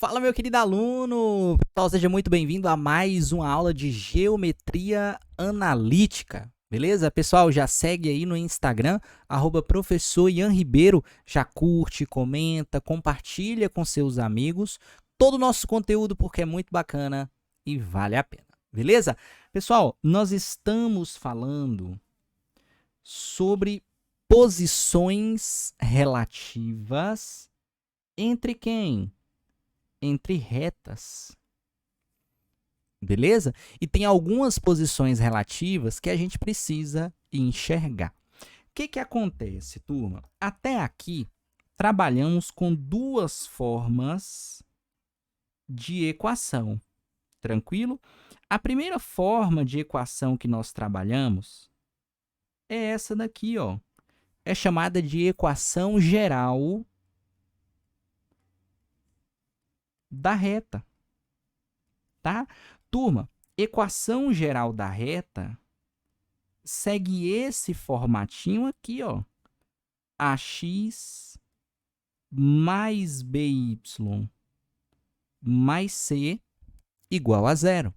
Fala, meu querido aluno! Pessoal, seja muito bem-vindo a mais uma aula de Geometria Analítica, beleza? Pessoal, já segue aí no Instagram, @professor Ian Ribeiro, já curte, comenta, compartilha com seus amigos todo o nosso conteúdo porque é muito bacana e vale a pena, beleza? Pessoal, nós estamos falando sobre posições relativas entre quem? Entre retas, beleza? E tem algumas posições relativas que a gente precisa enxergar. O que acontece, turma? Até aqui, trabalhamos com duas formas de equação, tranquilo? A primeira forma de equação que nós trabalhamos é essa daqui, ó. É chamada de equação geral da reta, tá? Turma, equação geral da reta segue esse formatinho aqui, ó. AX mais BY mais C igual a zero,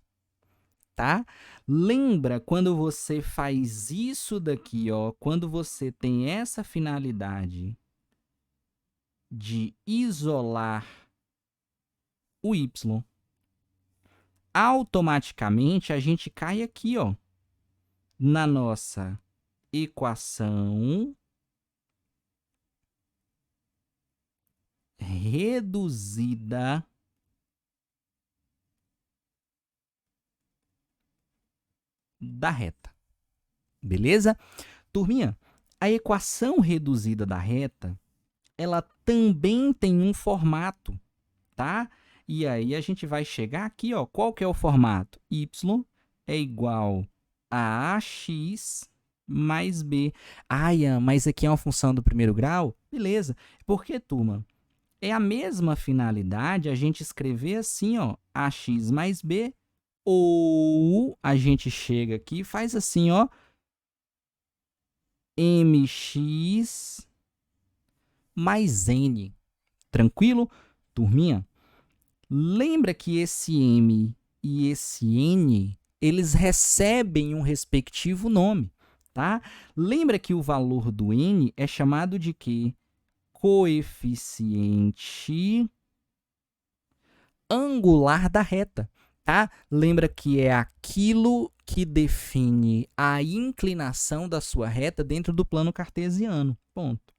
tá? Lembra quando você faz isso daqui, ó, quando você tem essa finalidade de isolar o Y, automaticamente a gente cai aqui, ó, na nossa equação reduzida da reta, beleza? Turminha, a equação reduzida da reta, ela também tem um formato, tá? E aí a gente vai chegar aqui, ó, qual que é o formato? Y é igual a AX mais B. Ah, Ian, mas aqui é uma função do primeiro grau? Beleza. Por que, turma? É a mesma finalidade a gente escrever assim, ó, AX mais B, ou a gente chega aqui e faz assim, ó, MX mais N. Tranquilo? Turminha, lembra que esse M e esse N, eles recebem um respectivo nome, tá? Lembra que o valor do N é chamado de quê? Coeficiente angular da reta, tá? Lembra que é aquilo que define a inclinação da sua reta dentro do plano cartesiano. Ponto.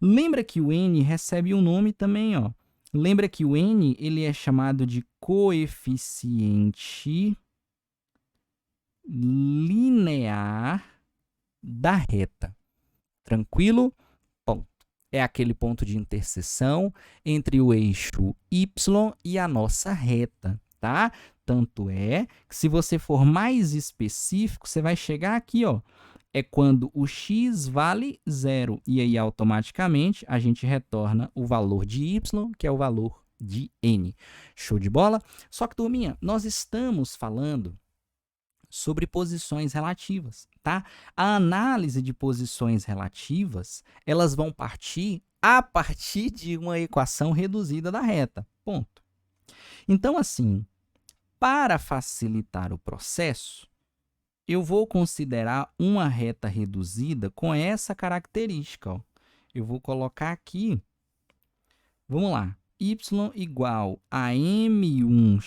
Lembra que o n recebe um nome também, ó. Lembra que o n ele é chamado de coeficiente linear da reta. Tranquilo? Ponto. É aquele ponto de interseção entre o eixo y e a nossa reta, tá? Tanto é que se você for mais específico, você vai chegar aqui, ó. É quando o x vale zero. E aí, automaticamente, a gente retorna o valor de y, que é o valor de n. Show de bola? Só que, turminha, nós estamos falando sobre posições relativas, tá? A análise de posições relativas, elas vão partir a partir de uma equação reduzida da reta. Ponto. Então, assim, para facilitar o processo, eu vou considerar uma reta reduzida com essa característica, ó. Eu vou colocar aqui, vamos lá, y igual a m1x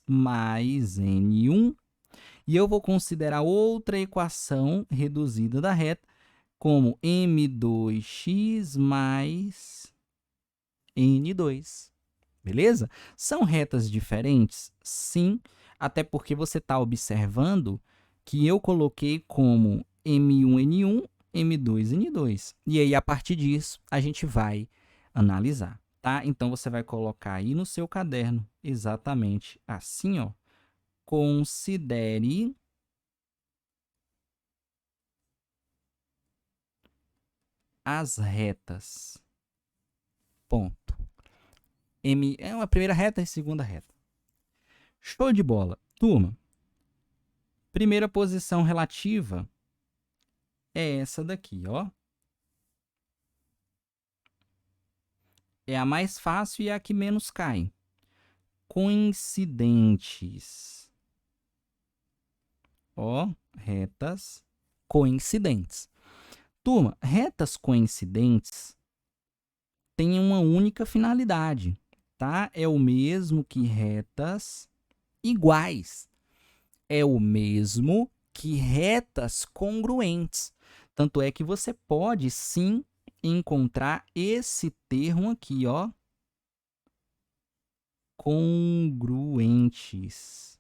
mais n1, e eu vou considerar outra equação reduzida da reta como m2x mais n2. Beleza? São retas diferentes? Sim, até porque você está observando que eu coloquei como M1N1, M2N2. E aí, a partir disso, a gente vai analisar, tá? Então, você vai colocar aí no seu caderno exatamente assim, ó. Considere as retas. Ponto. M é uma primeira reta e segunda reta. Show de bola. Turma, primeira posição relativa é essa daqui, ó. é a mais fácil e é a que menos cai. Coincidentes. Ó, retas coincidentes. Turma, retas coincidentes têm uma única finalidade, tá? É o mesmo que retas iguais. É o mesmo que retas congruentes. Tanto é que você pode, sim, encontrar esse termo aqui, ó, congruentes.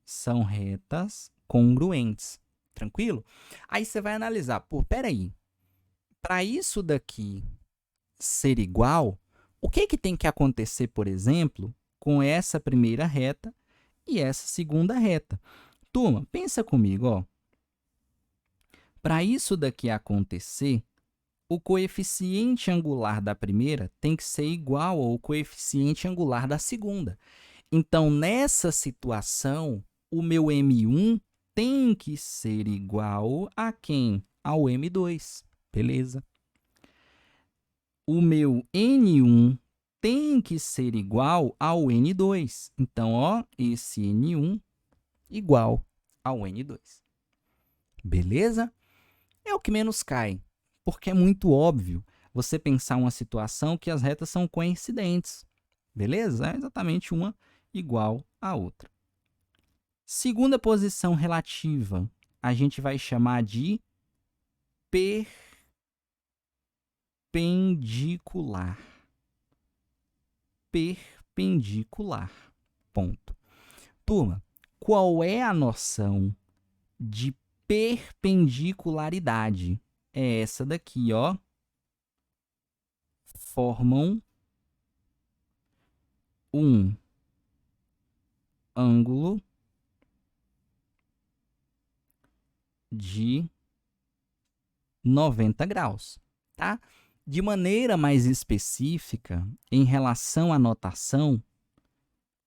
São retas congruentes. Tranquilo? Aí você vai analisar, pô, peraí, para isso daqui ser igual, o que que tem que acontecer, por exemplo, com essa primeira reta e essa segunda reta? Turma, pensa comigo, ó. Para isso daqui acontecer, o coeficiente angular da primeira tem que ser igual ao coeficiente angular da segunda. Então, nessa situação, o meu M1 tem que ser igual a quem? Ao M2. Beleza? O meu N1 tem que ser igual ao N2. Então, ó, esse N1 igual ao N2. Beleza? É o que menos cai, porque é muito óbvio você pensar uma situação que as retas são coincidentes. Beleza? É exatamente uma igual à outra. Segunda posição relativa, a gente vai chamar de perpendicular. Perpendicular. Ponto. Turma, qual é a noção de perpendicularidade? É essa daqui, ó. Formam um ângulo de 90 graus, tá? De maneira mais específica, em relação à notação,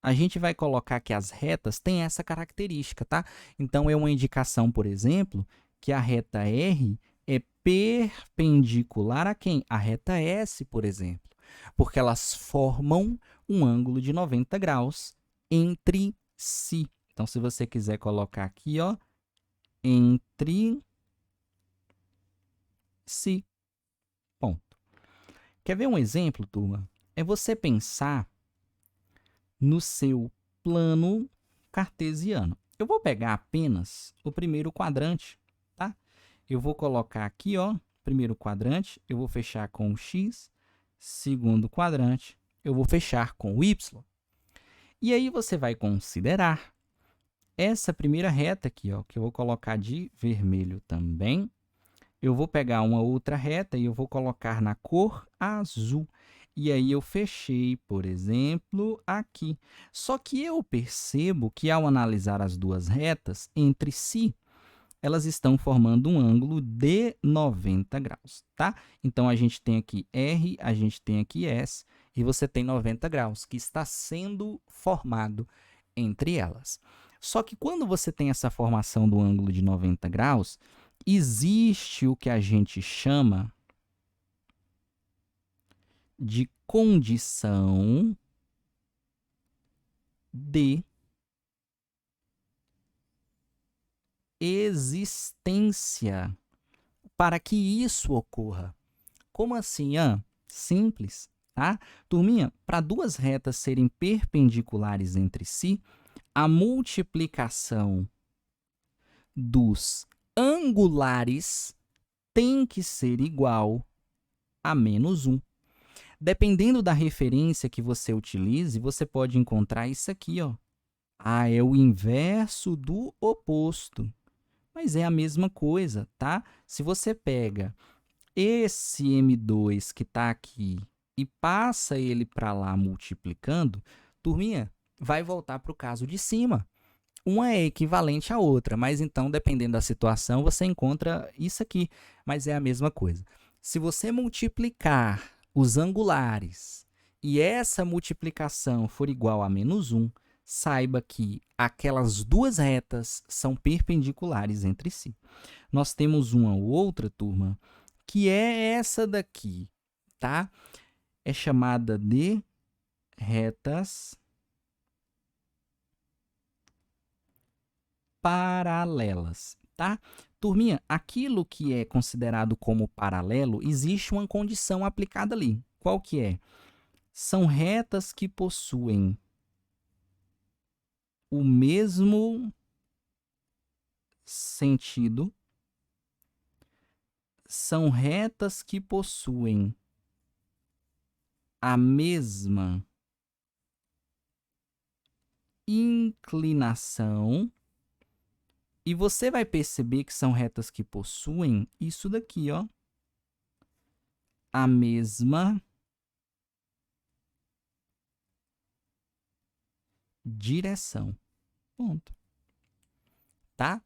a gente vai colocar que as retas têm essa característica, tá? Então, é uma indicação, por exemplo, que a reta R é perpendicular a quem? A reta S, por exemplo, porque elas formam um ângulo de 90 graus entre si. Então, se você quiser colocar aqui, ó, entre si. Ponto. Quer ver um exemplo, turma? É você pensar no seu plano cartesiano. Eu vou pegar apenas o primeiro quadrante, tá? Eu vou colocar aqui, ó, primeiro quadrante, eu vou fechar com o x, segundo quadrante, eu vou fechar com o y. E aí você vai considerar essa primeira reta aqui, ó, que eu vou colocar de vermelho também. Eu vou pegar uma outra reta e eu vou colocar na cor azul. E aí eu fechei, por exemplo, aqui. Só que eu percebo que ao analisar as duas retas entre si, elas estão formando um ângulo de 90 graus, tá? Então, a gente tem aqui R, a gente tem aqui S, e você tem 90 graus, que está sendo formado entre elas. Só que quando você tem essa formação do ângulo de 90 graus, existe o que a gente chama de condição de existência para que isso ocorra. Como assim? Simples, tá? Turminha, para duas retas serem perpendiculares entre si, a multiplicação dos angulares tem que ser igual a menos 1. Dependendo da referência que você utilize, você pode encontrar isso aqui, ó. É o inverso do oposto. Mas é a mesma coisa, tá? Se você pega esse M2 que está aqui e passa ele para lá multiplicando, turminha, vai voltar para o caso de cima. Uma é equivalente à outra, mas então, dependendo da situação, você encontra isso aqui, mas é a mesma coisa. Se você multiplicar os angulares e essa multiplicação for igual a menos 1, saiba que aquelas duas retas são perpendiculares entre si. Nós temos uma outra, turma, que é essa daqui, tá? é chamada de retas paralelas, tá? Turminha, aquilo que é considerado como paralelo, existe uma condição aplicada ali. Qual que é? São retas que possuem o mesmo sentido, são retas que possuem a mesma inclinação, e você vai perceber que são retas que possuem isso daqui, ó, a mesma direção. Ponto. Tá?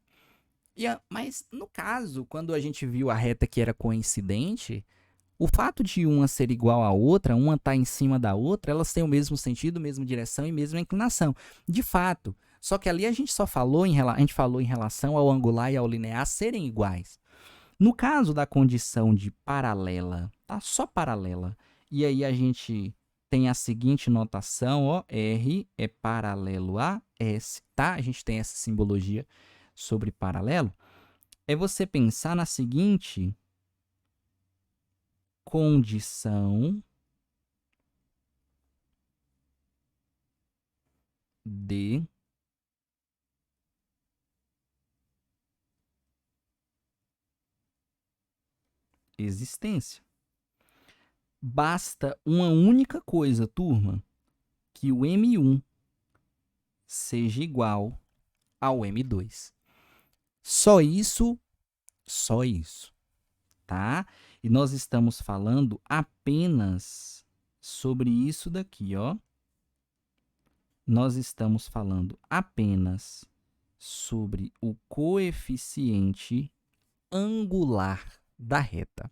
Mas, no caso, quando a gente viu a reta que era coincidente, o fato de uma ser igual à outra, uma estar em cima da outra, elas têm o mesmo sentido, mesma direção e mesma inclinação. De fato. Só que ali a gente só falou a gente falou em relação ao angular e ao linear serem iguais. No caso da condição de paralela, tá? Só paralela. E aí a gente tem a seguinte notação, ó, R é paralelo a S, tá? A gente tem essa simbologia sobre paralelo. É você pensar na seguinte condição de existência. Basta uma única coisa, turma, que o M1 seja igual ao M2. Só isso, tá? E nós estamos falando apenas sobre isso daqui, ó. Nós estamos falando apenas sobre o coeficiente angular da reta.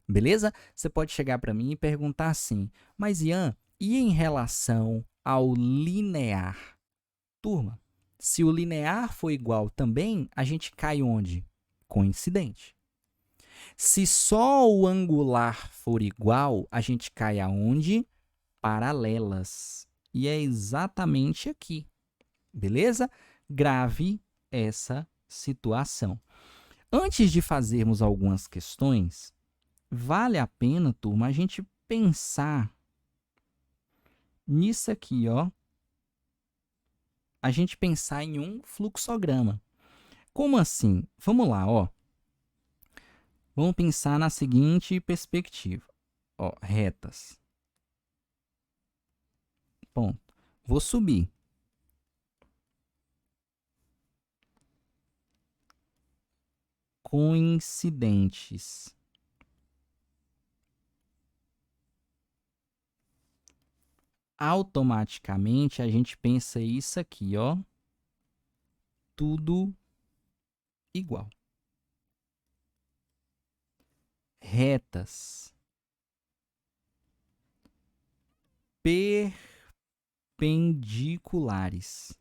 Beleza? Você pode chegar para mim e perguntar assim, mas Ian, e em relação ao linear? Turma, se o linear for igual também, a gente cai onde? Coincidente. Se só o angular for igual, a gente cai aonde? Paralelas. E é exatamente aqui. Beleza? Grave essa situação. Antes de fazermos algumas questões, vale a pena, turma, a gente pensar nisso aqui, ó. A gente pensar em um fluxograma. Como assim? Vamos lá, ó. Vamos pensar na seguinte perspectiva. Ó, retas. Ponto. Vou subir. Coincidentes. Automaticamente a gente pensa isso aqui, ó. Tudo igual. Retas perpendiculares.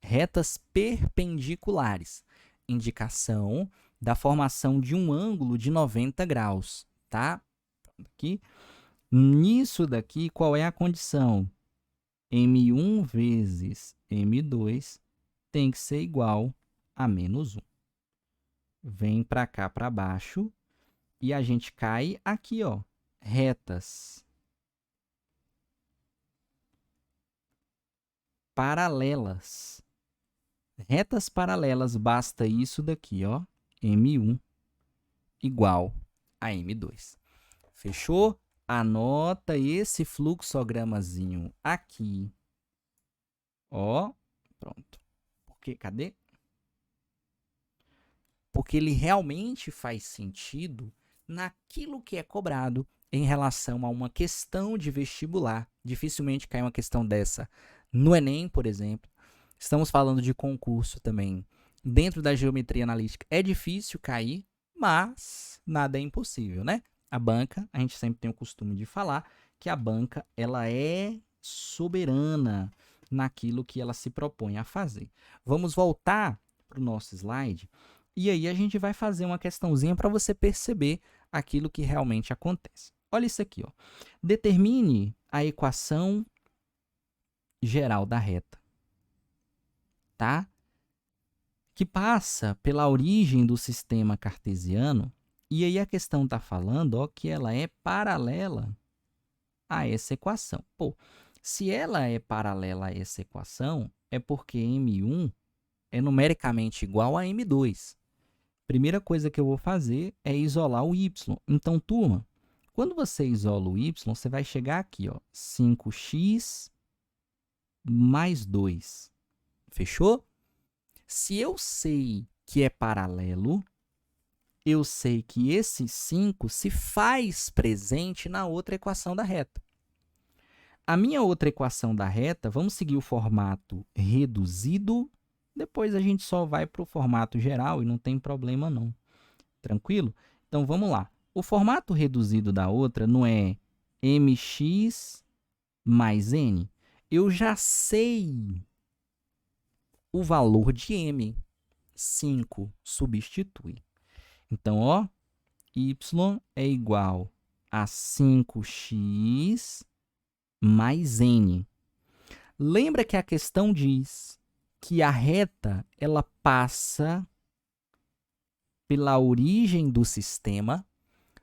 Retas perpendiculares. Indicação da formação de um ângulo de 90 graus, tá? Aqui. Nisso daqui, qual é a condição? M1 vezes M2 tem que ser igual a menos 1. Vem para cá, para baixo, e a gente cai aqui, ó, retas paralelas. Retas paralelas, basta isso daqui, ó, M1 igual a M2. Fechou? Anota esse fluxogramazinho aqui. Ó, pronto. Cadê? Porque ele realmente faz sentido naquilo que é cobrado em relação a uma questão de vestibular. Dificilmente cai uma questão dessa no Enem, por exemplo. Estamos falando de concurso também. Dentro da geometria analítica é difícil cair, mas nada é impossível, né? A banca, a gente sempre tem o costume de falar que a banca ela é soberana naquilo que ela se propõe a fazer. Vamos voltar para o nosso slide e aí a gente vai fazer uma questãozinha para você perceber aquilo que realmente acontece. Olha isso aqui, ó. Determine a equação geral da reta, tá? Que passa pela origem do sistema cartesiano, e aí a questão está falando, ó, que ela é paralela a essa equação. Pô, se ela é paralela a essa equação, é porque m1 é numericamente igual a m2. Primeira coisa que eu vou fazer é isolar o y. Então, turma, quando você isola o y, você vai chegar aqui, ó, 5x mais 2. Fechou? Se eu sei que é paralelo, eu sei que esse 5 se faz presente na outra equação da reta. A minha outra equação da reta, vamos seguir o formato reduzido, depois a gente só vai para o formato geral e não tem problema não. Tranquilo? Então, vamos lá. O formato reduzido da outra não é mx mais n? Eu já sei o valor de m. 5 substitui. Então, ó, y é igual a 5x mais n. Lembra que a questão diz que a reta ela passa pela origem do sistema.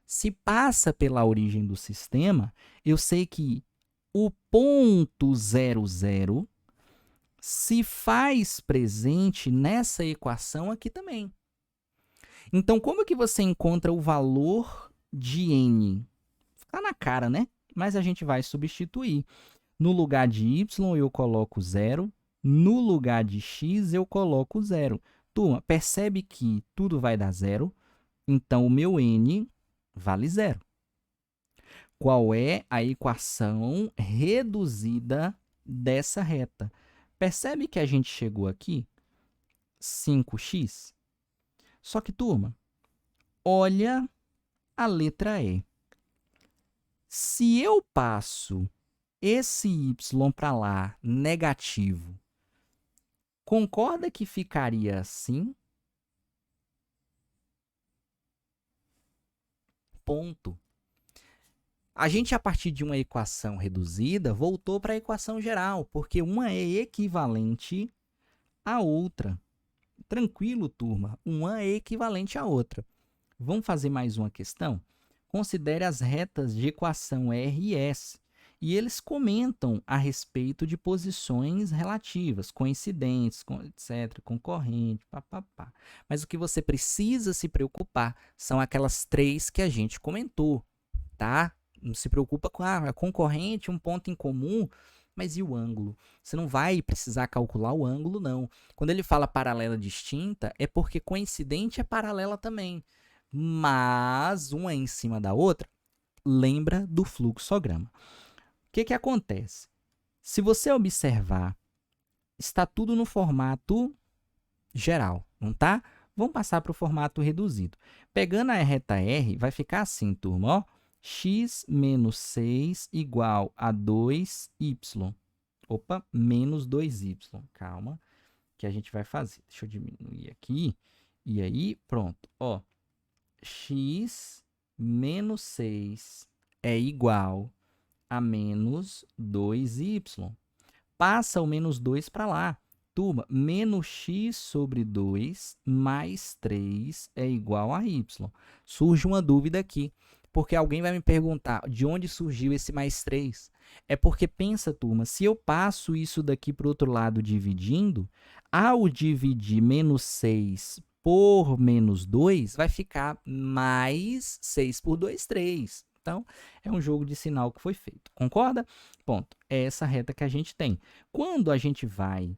Se passa pela origem do sistema, eu sei que o ponto 00 se faz presente nessa equação aqui também. Então, como que você encontra o valor de n? Fica na cara, né? Mas a gente vai substituir. No lugar de y, eu coloco 0. No lugar de x, eu coloco 0. Turma, percebe que tudo vai dar 0. Então, o meu n vale 0. Qual é a equação reduzida dessa reta? Percebe que a gente chegou aqui? 5x. Só que, turma, olha a letra E. Se eu passo esse y para lá negativo, concorda que ficaria assim? Ponto. A gente, a partir de uma equação reduzida, voltou para a equação geral, porque uma é equivalente à outra. Tranquilo, turma? Uma é equivalente à outra. Vamos fazer mais uma questão? Considere as retas de equação R e S. E eles comentam a respeito de posições relativas, coincidentes, etc., concorrente, papapá. Mas o que você precisa se preocupar são aquelas 3 que a gente comentou, tá? Não se preocupa com a concorrente, um ponto em comum, mas e o ângulo? Você não vai precisar calcular o ângulo, não. Quando ele fala paralela distinta, é porque coincidente é paralela também. Mas uma em cima da outra, lembra do fluxograma. O que acontece? Se você observar, está tudo no formato geral, não tá? Vamos passar para o formato reduzido. Pegando a reta R, vai ficar assim, turma, ó. X menos 6 igual a 2y. Opa, menos 2y. Calma, que a gente vai fazer. Deixa eu diminuir aqui. E aí, pronto. Ó, x menos 6 é igual a menos 2y. Passa o menos 2 para lá. Turma, menos x sobre 2 mais 3 é igual a y. Surge uma dúvida aqui, porque alguém vai me perguntar de onde surgiu esse mais 3. É porque, pensa, turma, se eu passo isso daqui para o outro lado dividindo, ao dividir menos 6 por menos 2, vai ficar mais 6 por 2, 3. Então, é um jogo de sinal que foi feito. Concorda? Ponto. É essa reta que a gente tem. Quando a gente vai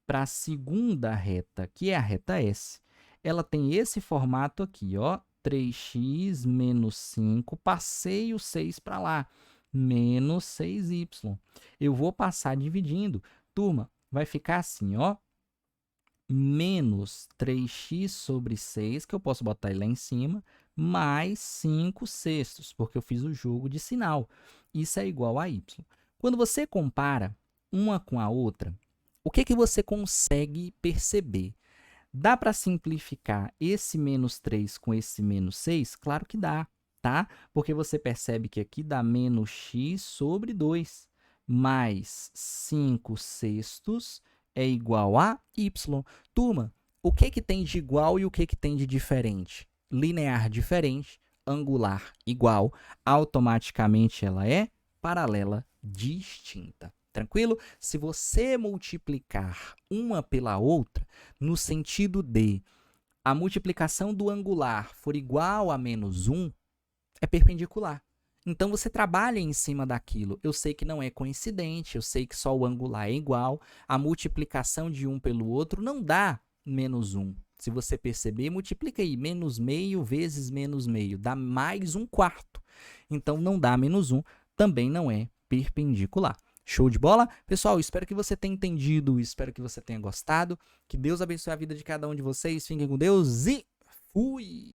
para a segunda reta, que é a reta S, ela tem esse formato aqui, ó, 3x menos 5, passei o 6 para lá, menos 6y. Eu vou passar dividindo. Turma, vai ficar assim, ó, menos 3x sobre 6, que eu posso botar ele lá em cima, mais 5 sextos, porque eu fiz o jogo de sinal. Isso é igual a y. Quando você compara uma com a outra, o que você consegue perceber? Dá para simplificar esse menos 3 com esse menos 6? Claro que dá. tá? Porque você percebe que aqui dá menos x sobre 2, mais 5 sextos é igual a y. Turma, o que que tem de igual e o que que tem de diferente? Linear diferente, angular igual, automaticamente ela é paralela distinta. Tranquilo? Se você multiplicar uma pela outra, no sentido de a multiplicação do angular for igual a menos 1, é perpendicular. Então, você trabalha em cima daquilo. Eu sei que não é coincidente, eu sei que só o angular é igual. A multiplicação de um pelo outro não dá menos 1. Se você perceber, multiplica aí, menos meio vezes menos meio, dá mais 1/4. Então, não dá menos 1, também não é perpendicular. Show de bola? Pessoal, espero que você tenha entendido, espero que você tenha gostado. Que Deus abençoe a vida de cada um de vocês. Fiquem com Deus e fui!